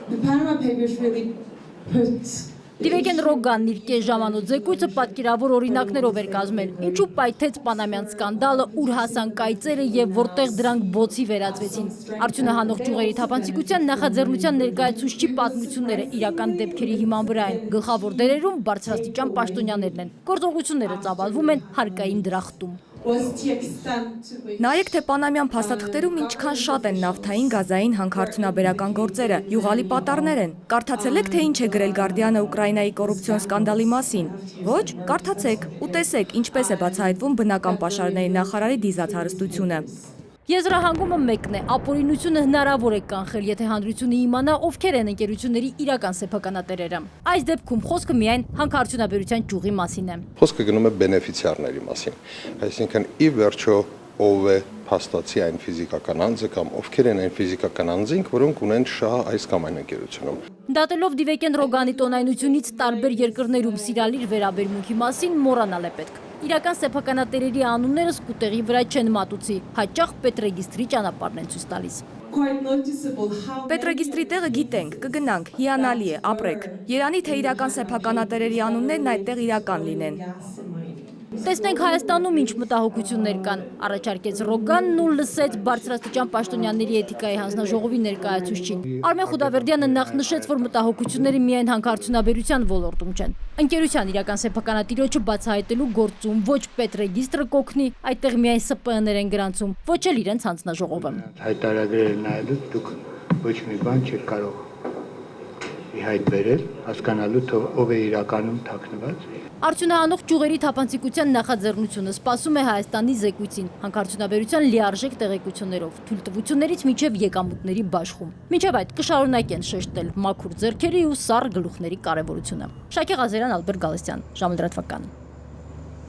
The Panama Papers really put Դիվեգեն Ռոգանն իր կես ժամանոց զեկույցը պատկերավոր օրինակներով էր կազմել, ինչու պայթեց Պանամյան սկանդալը, ուր հասան կայծերը եւ որտեղ դրանք բոցի վերածվեցին։ Արդյունահանող ճյուղերի թափանցիկության նախաձեռնության ներկայացուցչի պատմությունները իրական դեպքերի հիման վրա են։ Գլխավոր դերերում բարձրաստիճան պաշտոնյաներն են։ Գործողությունները ծավալվում են հարկային դրախտում։ Նայեք, թե Պանամյան փաստաթղթերում ինչքան շատ են նավթային, գազային, հանքարդյունաբերական գործերը, յուղալի պատառներ են։ Կարդացել եք, թե ինչ է գրել Գարդիանը Ուկրաինայի կոռուպցիոն սկանդալի մասին։ Ոչ, կարդացեք ու տեսեք, ինչպես է բացահայտվում բնական պաշարների նախարարի դիզած հարստությունը։ Եզրահանգումը մեկն է, ապօրինությունը հնարավոր է կանխել, եթե հանրությունը իմանա, ովքեր են ընկերությունների իրական սեփականատերերը։ Այս դեպքում խոսքը միայն հանքարդյունաբերության ճյուղի մասին է։ Խոսքը գնում է բենեֆիցիարների մասին, այսինքն ի վերջո ով է փաստացի այն ֆիզիկական անձը կամ ովքեր են այն ֆիզիկական անձինք, որոնք ունեն շահ այս կամ այն ընկերությունում։ Դատելով Դիվեգեն Ռոգանի տոնայնությունից տարբեր երկրներում սիրալիր վերաբերմունքի մասին մոռանալ է պետք։ Իրական սեփականատերերի անունները սկուտեղի վրա չեն մատուցի, հաճախ պետրեգիստրի ճանապարհն են ցույց տալիս։ Պետրեգիստրի տեղը գիտենք, կգնանք, հիանալի է, ապրեք։ Երանի թե իրական սեփականատերերի անուններն այդտեղ իրական լինեն։ Տեսնենք Հայաստանում ինչ մտահոգություններ կան, առաջարկեց Ռոգանն ու լսեց բարձրաստիճան պաշտոնյաների էթիկայի հանձնաժողովի ներկայացուցչին։ Արմեն Խուդավերդյանը նախ նշեց, որ մտահոգությունները միայն հանքարդյունաբերության ոլորտում չեն։ Ընկերության իրական սեփականատիրոջը բացահայտելու գործում ոչ պետրեգիստրը կօգնի, այդտեղ միայն ՍՊԸ-ներ են գրանցում, ոչ էլ իրենց հանձնաժողովը։ Հայտարարել նայելուց դուք ոչ մի բան չեք կարող հայտ բերել, հասկանալու թե ով է իրականում թաքնված։ Արդյունահանող ճյուղերի թափանցիկության նախաձեռնությունը սպասում է Հայաստանի զեկույցին, հանքարդյունաբերության լիարժեք տեղեկություններով, թույլտվություններից մինչև եկամուտների բաշխում։ Մինչև այդ կշարունակեն շեշտել մաքուր ձեռքերի ու սառը գլուխների կարևորությունը։ Շակե Ղազարյան, Ալբերտ Գալստյան, ժամը լրատվական։